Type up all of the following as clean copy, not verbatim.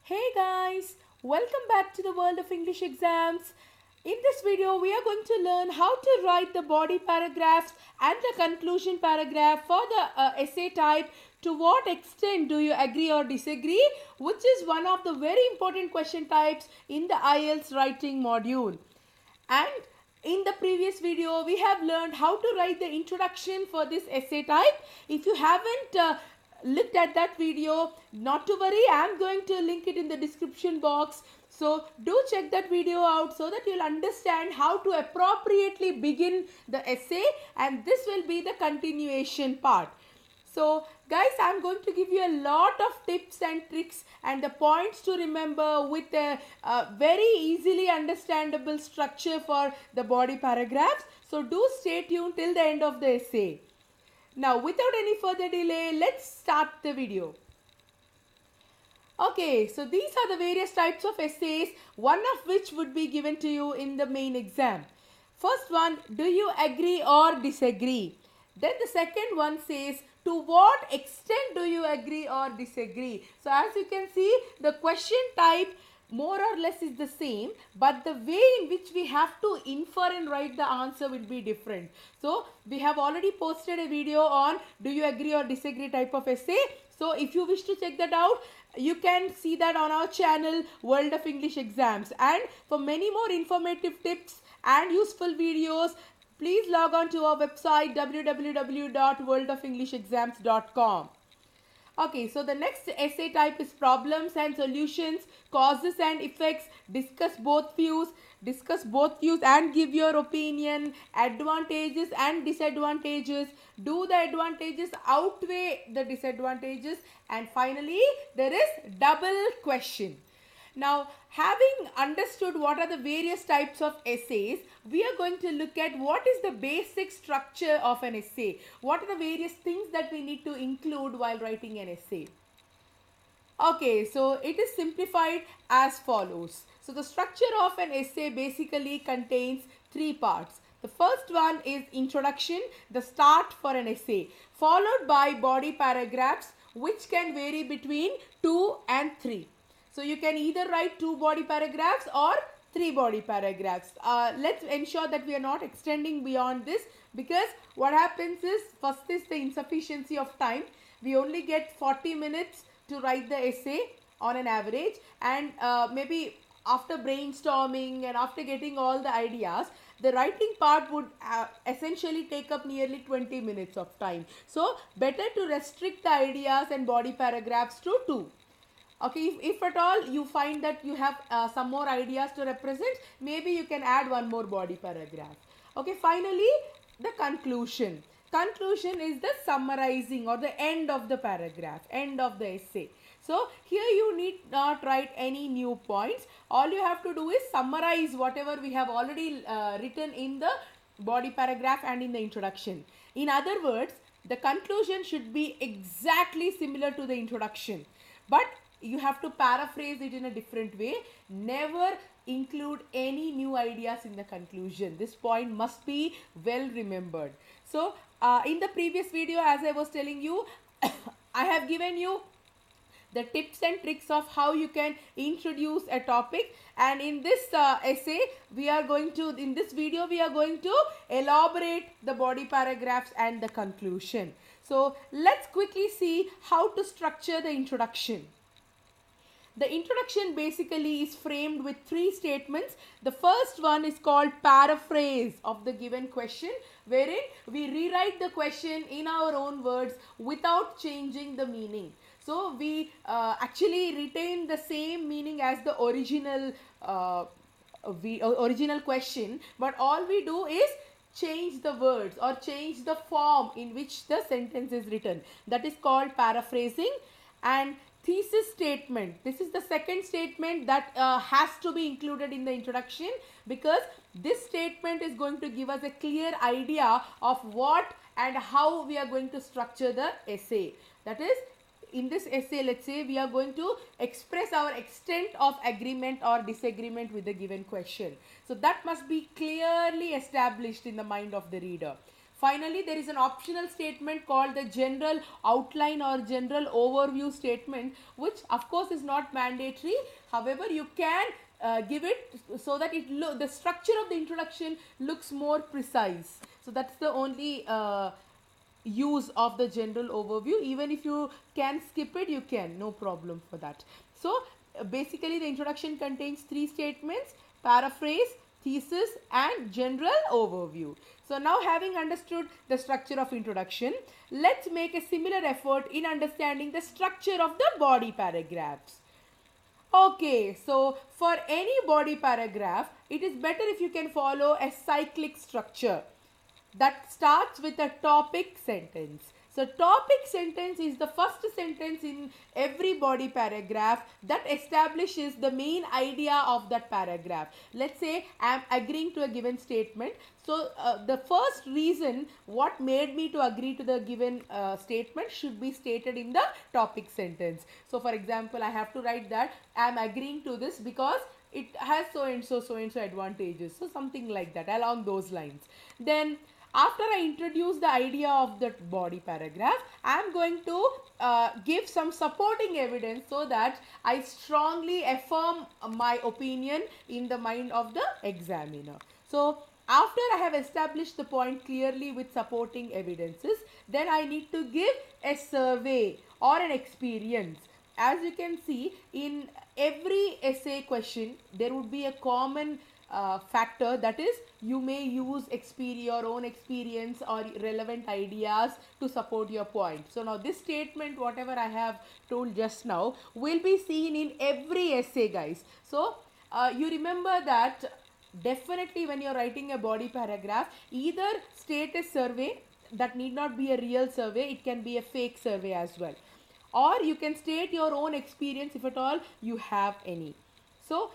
Hey guys, welcome back to the world of English exams. In this video, we are going to learn how to write the body paragraphs and the conclusion paragraph for the essay type. To what extent do you agree or disagree? Which is one of the very important question types in the Ielts writing module. And in the previous video, we have learned how to write the introduction for this essay type. If you haven't looked at that video, not to worry, I am going to link it in the description box. So do check that video out so that you'll understand how to appropriately begin the essay, and this will be the continuation part. So guys, I'm going to give you a lot of tips and tricks and the points to remember with a very easily understandable structure for the body paragraphs. So do stay tuned till the end of the essay. Now without any further delay, let's start the video. Okay, so these are the various types of essays, one of which would be given to you in the main exam. First one, do you agree or disagree? Then the second one says, to what extent do you agree or disagree? So as you can see, the question type more or less is the same, but the way in which we have to infer and write the answer will be different. So we have already posted a video on do you agree or disagree type of essay. So if you wish to check that out, you can see that on our channel World of English Exams. And for many more informative tips and useful videos, please log on to our website www.worldofenglishexams.com. Okay, so the next essay type is problems and solutions, causes and effects, discuss both views and give your opinion, advantages and disadvantages, do the advantages outweigh the disadvantages, and finally there is double question. Now, having understood what are the various types of essays, we are going to look at what is the basic structure of an essay. What are the various things that we need to include while writing an essay? Okay, so it is simplified as follows. So the structure of an essay basically contains three parts. The first one is introduction, the start for an essay, followed by body paragraphs, which can vary between 2 and 3. So you can either write 2 body paragraphs or 3 body paragraphs. Let's ensure that we are not extending beyond this, because what happens is, first is the insufficiency of time. We only get 40 minutes to write the essay on an average, and maybe after brainstorming and after getting all the ideas, the writing part would essentially take up nearly 20 minutes of time. So better to restrict the ideas and body paragraphs to 2. Okay, if at all you find that you have some more ideas to represent, maybe you can add one more body paragraph. Okay, finally the conclusion. Conclusion is the summarizing or the end of the paragraph, end of the essay. So here you need not write any new points. All you have to do is summarize whatever we have already written in the body paragraph and in the introduction. In other words, the conclusion should be exactly similar to the introduction, but you have to paraphrase it in a different way. Never include any new ideas in the conclusion. This point must be well remembered. So in the previous video, as I was telling you, I have given you the tips and tricks of how you can introduce a topic, and in this essay in this video we are going to elaborate the body paragraphs and the conclusion. So let's quickly see how to structure the introduction. The introduction basically is framed with 3 statements. The first one is called paraphrase of the given question, wherein we rewrite the question in our own words without changing the meaning. So we actually retain the same meaning as the original question, but all we do is change the words or change the form in which the sentence is written. That is called paraphrasing. And thesis statement, this is the second statement that has to be included in the introduction, because this statement is going to give us a clear idea of what and how we are going to structure the essay. That is, in this essay, let's say we are going to express our extent of agreement or disagreement with the given question. So that must be clearly established in the mind of the reader. Finally, there is an optional statement called the general outline or general overview statement, which of course is not mandatory. However, you can give it so that the structure of the introduction looks more precise. So that's the only use of the general overview. Even if you can skip it, you can, no problem for that. So basically the introduction contains three statements: paraphrase, thesis and general overview. So now, having understood the structure of introduction, let's make a similar effort in understanding the structure of the body paragraphs. Okay, so for any body paragraph, it is better if you can follow a cyclic structure that starts with a topic sentence. So topic sentence is the first sentence in every body paragraph that establishes the main idea of that paragraph. Let's say I am agreeing to a given statement. So the first reason what made me to agree to the given statement should be stated in the topic sentence. So for example, I have to write that I am agreeing to this because it has so and so advantages. So something like that, along those lines. Then after I introduce the idea of the body paragraph, I am going to give some supporting evidence so that I strongly affirm my opinion in the mind of the examiner. So after I have established the point clearly with supporting evidences, then I need to give a survey or an experience. As you can see, in every essay question, there would be a common factor, that is, you may use your own experience or relevant ideas to support your point. So now this statement, whatever I have told just now, will be seen in every essay, guys. So you remember that definitely when you're writing a body paragraph, either state a survey, that need not be a real survey, it can be a fake survey as well, or you can state your own experience if at all you have any. So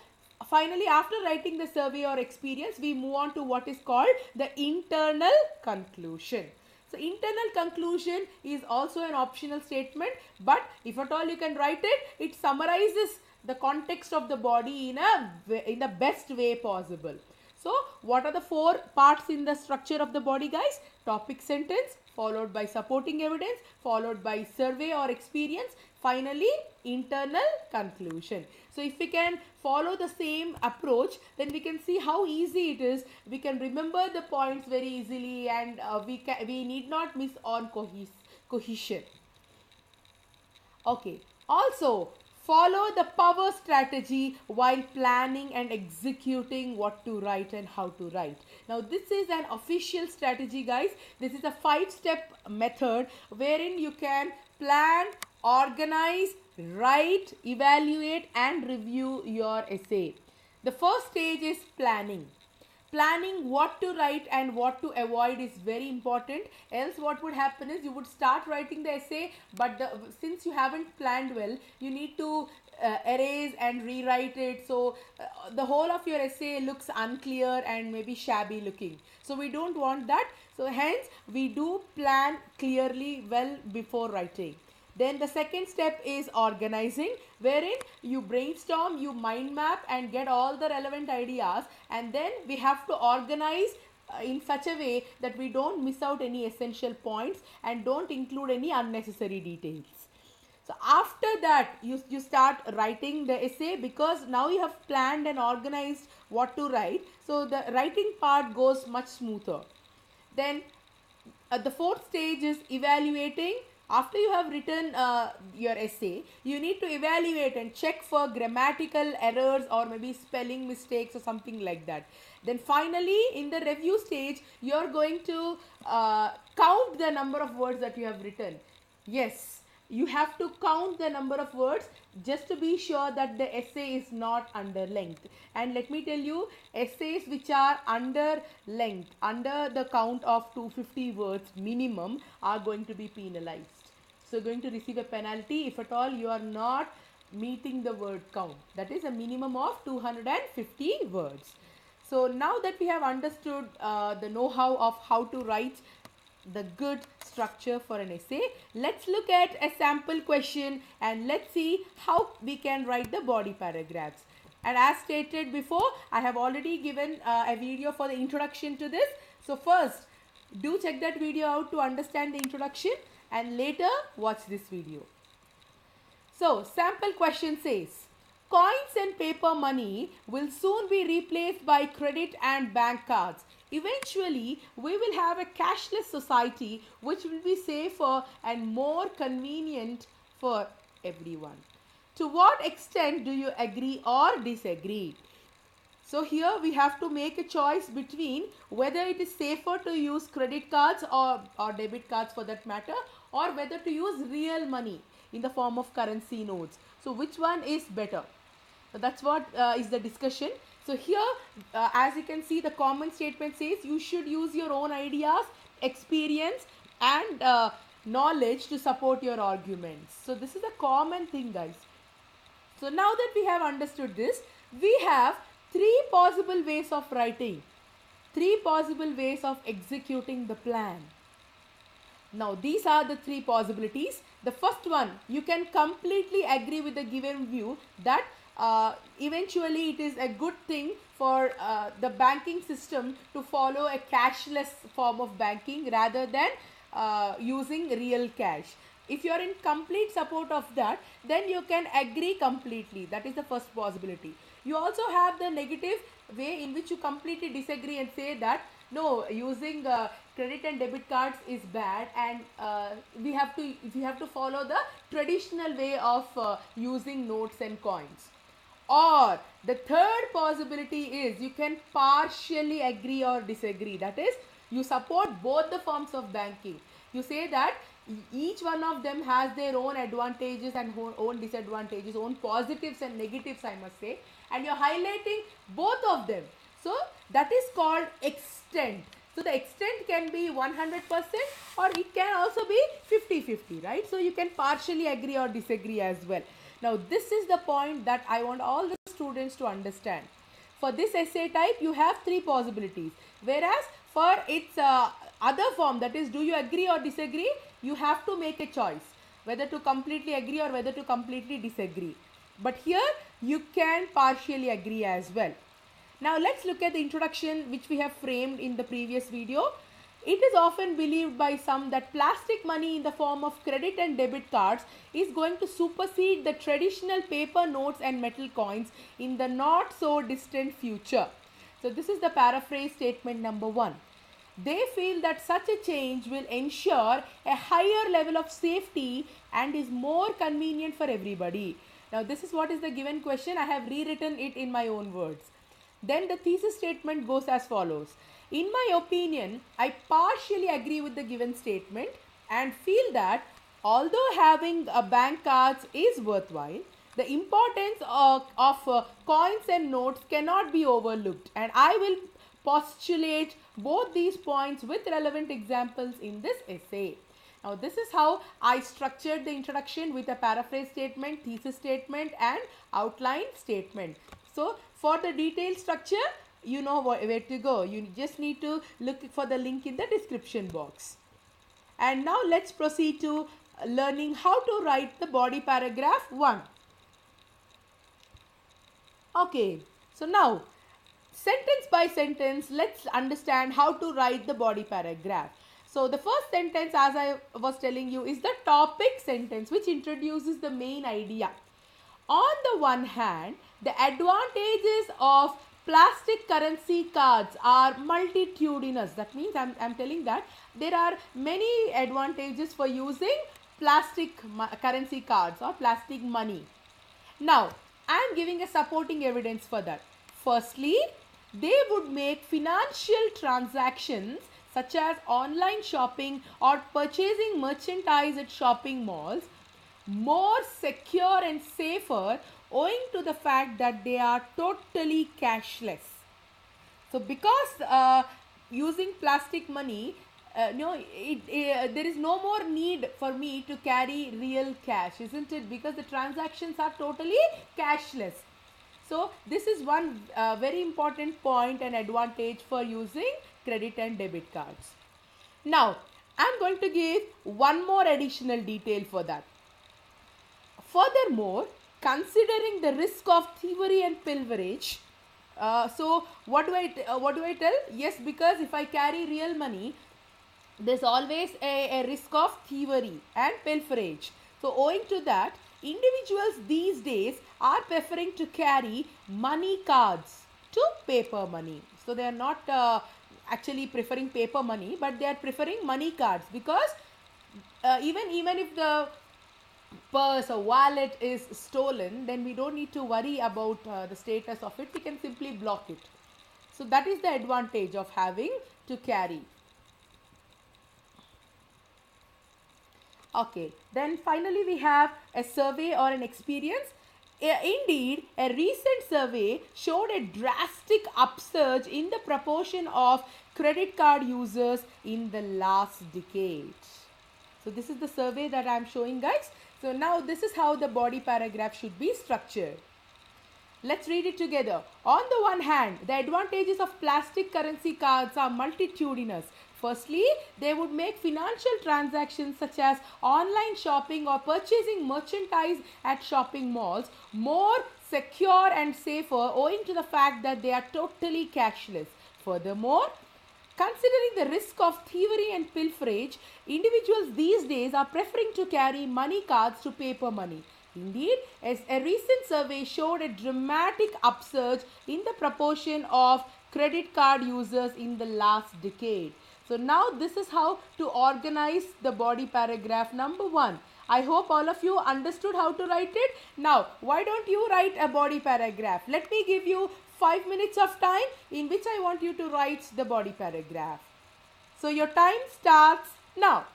finally, after writing the survey or experience, we move on to what is called the internal conclusion. So internal conclusion is also an optional statement, but if at all you can write it, it summarizes the context of the body in the best way possible. So what are the four parts in the structure of the body, guys? Topic sentence, followed by supporting evidence, followed by survey or experience, finally internal conclusion. So if we can follow the same approach, then we can see how easy it is. We can remember the points very easily, and we need not miss on cohesion. Okay. Also, follow the power strategy while planning and executing what to write and how to write. Now, this is an official strategy, guys. This is a 5-step method wherein you can plan, organize, write, evaluate and review your essay. The first stage is planning. Planning what to write and what to avoid is very important. Else what would happen is you would start writing the essay, but since you haven't planned well, you need to erase and rewrite it. So the whole of your essay looks unclear and maybe shabby looking. So we don't want that. So hence we do plan clearly well before writing. Then the second step is organizing, wherein you brainstorm, you mind map and get all the relevant ideas, and then we have to organize in such a way that we don't miss out any essential points and don't include any unnecessary details. So after that, you start writing the essay, because now you have planned and organized what to write. So the writing part goes much smoother. Then the fourth stage is evaluating. After you have written your essay, you need to evaluate and check for grammatical errors or maybe spelling mistakes or something like that. Then finally, in the review stage, you are going to count the number of words that you have written. Yes, you have to count the number of words just to be sure that the essay is not under length. And let me tell you, essays which are under length, under the count of 250 words minimum, are going to be penalized. So going to receive a penalty if at all you are not meeting the word count. That is a minimum of 250 words. So now that we have understood the know-how of how to write the good structure for an essay, let's look at a sample question and let's see how we can write the body paragraphs. And as stated before, I have already given a video for the introduction to this. So first, Do check that video out to understand the introduction and later watch this video. So, sample question says, coins and paper money will soon be replaced by credit and bank cards. Eventually, we will have a cashless society which will be safer and more convenient for everyone. To what extent do you agree or disagree? So here we have to make a choice between whether it is safer to use credit cards or debit cards for that matter, or whether to use real money in the form of currency notes. So which one is better? So that's what is the discussion. So here as you can see, the common statement says you should use your own ideas, experience and knowledge to support your arguments. So this is a common thing, guys. So now that we have understood this, we have three possible ways of writing, three possible ways of executing the plan. Now these are the three possibilities. The first one, you can completely agree with the given view that eventually it is a good thing for the banking system to follow a cashless form of banking rather than using real cash. If you are in complete support of that, then you can agree completely. That is the first possibility. You also have the negative way in which you completely disagree and say that no, using credit and debit cards is bad, and we have to follow the traditional way of using notes and coins. Or the third possibility is you can partially agree or disagree. That is, you support both the forms of banking. You say that each one of them has their own advantages and own disadvantages, own positives and negatives, I must say, and you're highlighting both of them. So that is called extent. So the extent can be 100% or it can also be 50-50, right? So you can partially agree or disagree as well. Now this is the point that I want all the students to understand. For this essay type, you have three possibilities, whereas for its other form, that is, do you agree or disagree, you have to make a choice whether to completely agree or whether to completely disagree. But here you can partially agree as well. Now let's look at the introduction which we have framed in the previous video. It is often believed by some that plastic money in the form of credit and debit cards is going to supersede the traditional paper notes and metal coins in the not so distant future. So this is the paraphrase statement number 1. They feel that such a change will ensure a higher level of safety and is more convenient for everybody. Now this is what is the given question. I have rewritten it in my own words. Then the thesis statement goes as follows. In my opinion, I partially agree with the given statement and feel that although having bank cards is worthwhile, the importance of coins and notes cannot be overlooked, and I will postulate both these points with relevant examples in this essay. Now this is how I structured the introduction with a paraphrase statement, thesis statement and outline statement. So for the detailed structure, you know where to go. You just need to look for the link in the description box. And now let's proceed to learning how to write the body paragraph 1. Okay, so now sentence by sentence, let's understand how to write the body paragraph. So the first sentence, as I was telling you, is the topic sentence which introduces the main idea. On the one hand, the advantages of plastic currency cards are multitudinous. That means I'm telling that there are many advantages for using plastic currency cards or plastic money. Now, I am giving a supporting evidence for that. Firstly, they would make financial transactions such as online shopping or purchasing merchandise at shopping malls more secure and safer owing to the fact that they are totally cashless. So because using plastic money, there is no more need for me to carry real cash, isn't it? Because the transactions are totally cashless. So this is one very important point and advantage for using credit and debit cards. Now I am going to give one more additional detail for that. Furthermore, considering the risk of thievery and pilferage, so what do I tell? Yes, because if I carry real money, there's always a risk of thievery and pilferage. So, owing to that, individuals these days are preferring to carry money cards to paper money. So, they are not actually preferring paper money, but they are preferring money cards, because even if the purse or wallet is stolen, then we don't need to worry about the status of it. We can simply block it. So, that is the advantage of having to carry. Okay, then finally we have a survey or an experience. Indeed, a recent survey showed a drastic upsurge in the proportion of credit card users in the last decade. So, this is the survey that I am showing, guys. So, now this is how the body paragraph should be structured. Let's read it together. On the one hand, the advantages of plastic currency cards are multitudinous. Firstly, they would make financial transactions such as online shopping or purchasing merchandise at shopping malls more secure and safer, owing to the fact that they are totally cashless. Furthermore, considering the risk of thievery and pilferage, individuals these days are preferring to carry money cards to paper money. Indeed, as a recent survey showed a dramatic upsurge in the proportion of credit card users in the last decade. So now this is how to organize the body paragraph number 1. I hope all of you understood how to write it. Now, why don't you write a body paragraph? Let me give you 5 minutes of time in which I want you to write the body paragraph. So your time starts now.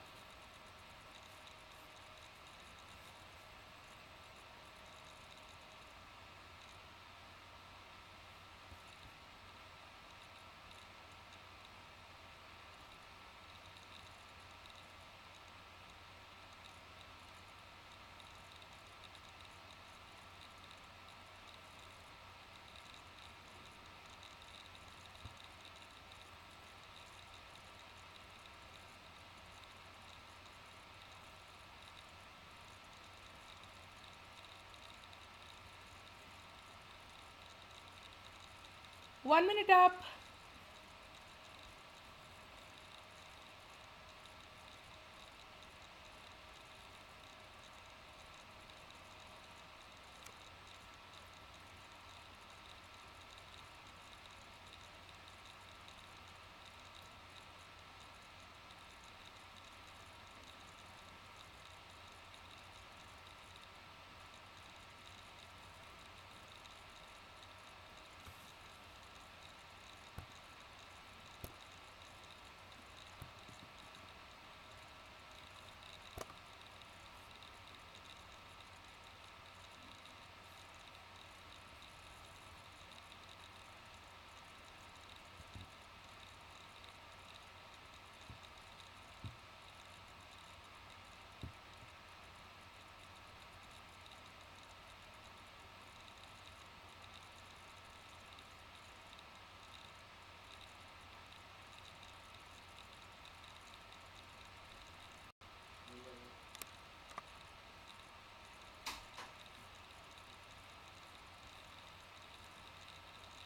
One minute up.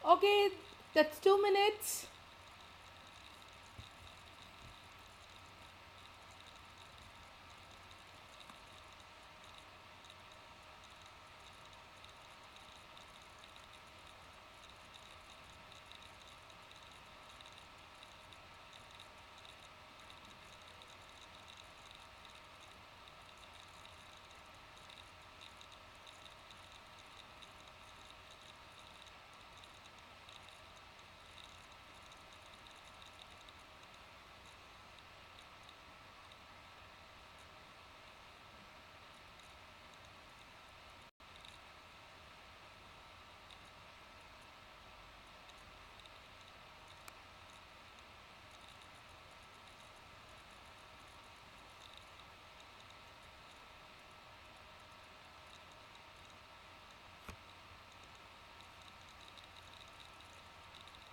Okay, that's 2 minutes.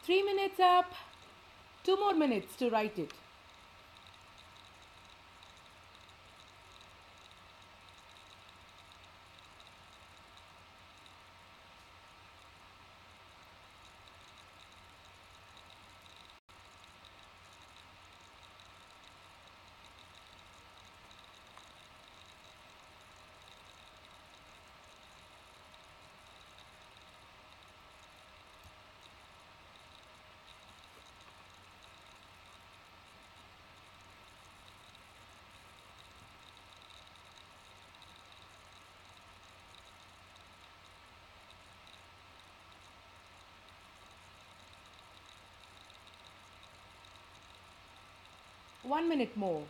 Three minutes up. 2 more minutes to write it. 1 minute more.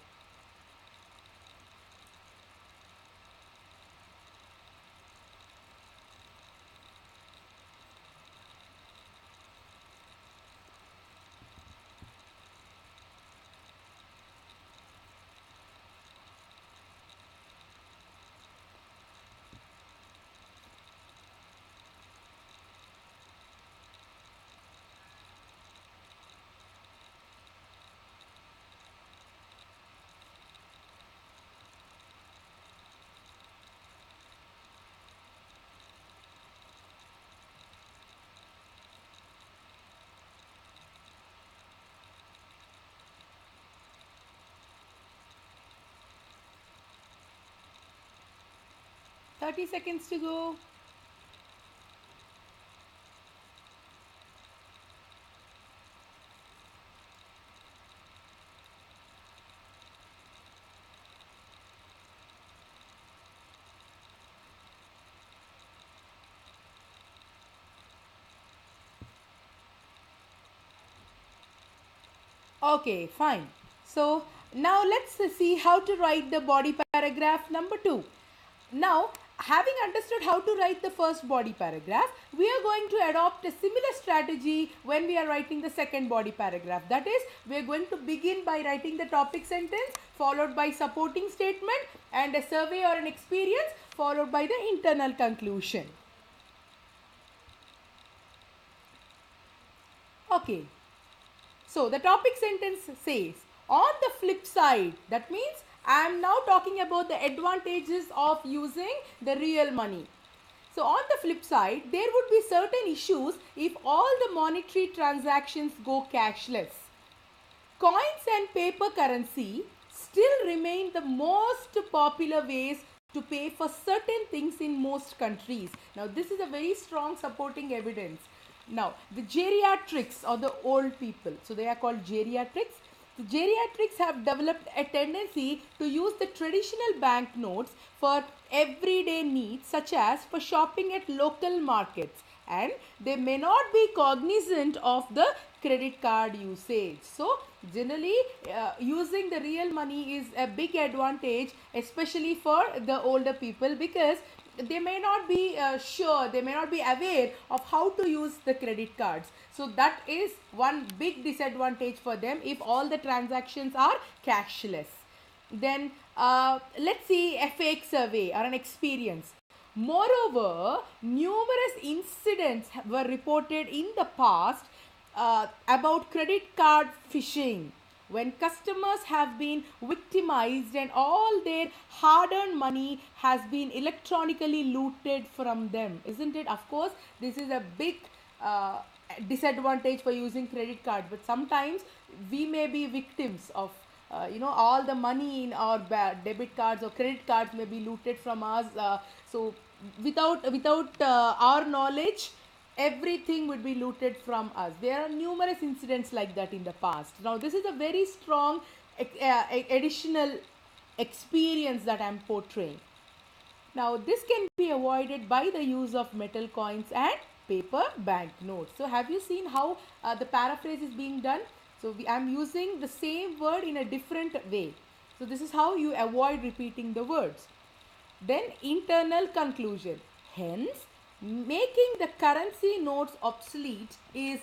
30 seconds to go. Okay, fine. So now let's see how to write the body paragraph number 2. Now, having understood how to write the first body paragraph, we are going to adopt a similar strategy when we are writing the second body paragraph. That is, we are going to begin by writing the topic sentence, followed by supporting statement and a survey or an experience, followed by the internal conclusion. Okay. So the topic sentence says, on the flip side, that means I am now talking about the advantages of using the real money. So on the flip side, there would be certain issues if all the monetary transactions go cashless. Coins and paper currency still remain the most popular ways to pay for certain things in most countries. Now, this is a very strong supporting evidence. Now, the geriatrics or the old people, so they are called geriatrics. The geriatrics have developed a tendency to use the traditional banknotes for everyday needs, such as for shopping at local markets, and they may not be cognizant of the credit card usage. So generally using the real money is a big advantage, especially for the older people, because they may not be sure, they may not be aware of how to use the credit cards. So that is one big disadvantage for them if all the transactions are cashless. Then let's see a fake survey or an experience. Moreover, numerous incidents were reported in the past about credit card phishing, when customers have been victimized and all their hard earned money has been electronically looted from them. Isn't it? Of course, this is a big disadvantage for using credit card, but sometimes we may be victims of all the money in our debit cards or credit cards may be looted from us. So without our knowledge, everything would be looted from us. There are numerous incidents like that in the past. Now, this is a very strong additional experience that I am portraying. Now, this can be avoided by the use of metal coins and paper banknotes. So, have you seen how the paraphrase is being done? So, I am using the same word in a different way. So, this is how you avoid repeating the words. Then, internal conclusion. Hence, making the currency notes obsolete is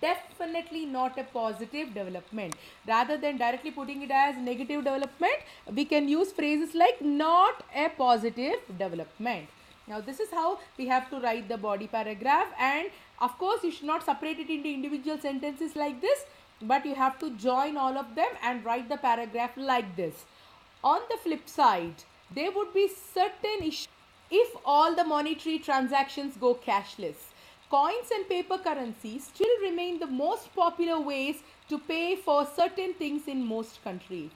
definitely not a positive development. Rather than directly putting it as negative development, we can use phrases like not a positive development. Now, this is how we have to write the body paragraph, and of course you should not separate it into individual sentences like this, but you have to join all of them and write the paragraph like this. On the flip side, there would be certain issues if all the monetary transactions go cashless. Coins and paper currency still remain the most popular ways to pay for certain things in most countries.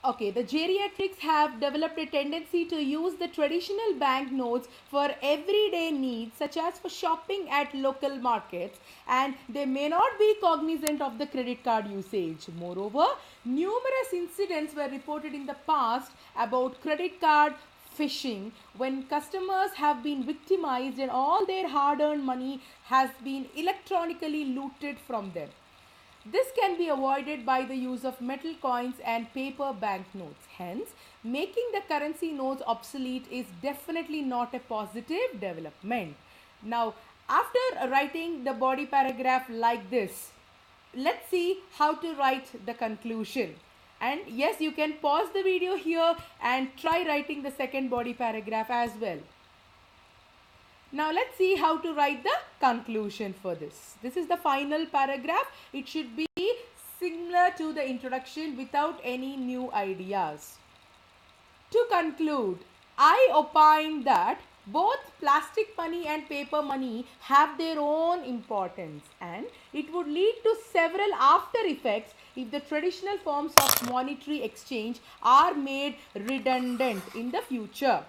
Okay, the geriatrics have developed a tendency to use the traditional banknotes for everyday needs, such as for shopping at local markets, and they may not be cognizant of the credit card usage. Moreover, numerous incidents were reported in the past about credit card phishing, when customers have been victimized and all their hard earned money has been electronically looted from them. This can be avoided by the use of metal coins and paper banknotes. Hence, making the currency notes obsolete is definitely not a positive development. Now, after writing the body paragraph like this, let's see how to write the conclusion. And yes, you can pause the video here and try writing the second body paragraph as well. Now let's see how to write the conclusion for this. This is the final paragraph. It should be similar to the introduction without any new ideas. To conclude, I opine that both plastic money and paper money have their own importance, and it would lead to several after effects if the traditional forms of monetary exchange are made redundant in the future.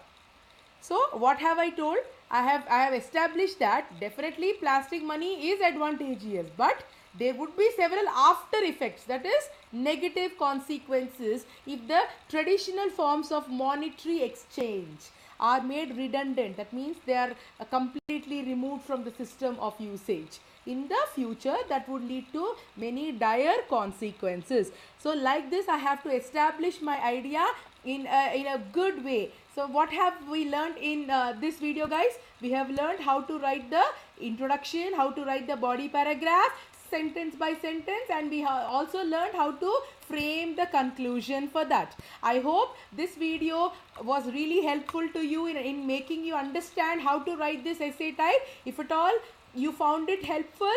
So what have I told? I have established that definitely plastic money is advantageous, but there would be several after effects, that is negative consequences, if the traditional forms of monetary exchange are made redundant. That means they are completely removed from the system of usage. In the future, that would lead to many dire consequences. So like this, I have to establish my idea in a good way. So what have we learned in this video, guys? We have learned how to write the introduction, how to write the body paragraph, sentence by sentence, and we have also learned how to frame the conclusion for that. I hope this video was really helpful to you in making you understand how to write this essay type. If at all you found it helpful,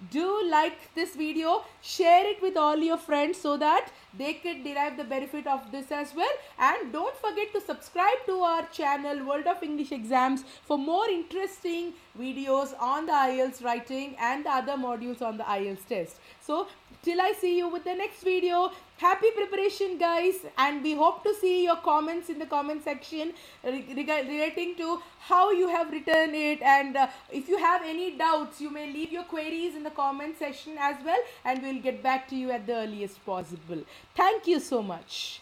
do like this video, share it with all your friends so that they could derive the benefit of this as well. And don't forget to subscribe to our channel World of English Exams for more interesting videos on the IELTS writing and the other modules on the IELTS test. So till I see you with the next video, happy preparation, guys, and we hope to see your comments in the comment section relating to how you have written it, and if you have any doubts, you may leave your queries in the comment section as well, and we'll get back to you at the earliest possible. Thank you so much.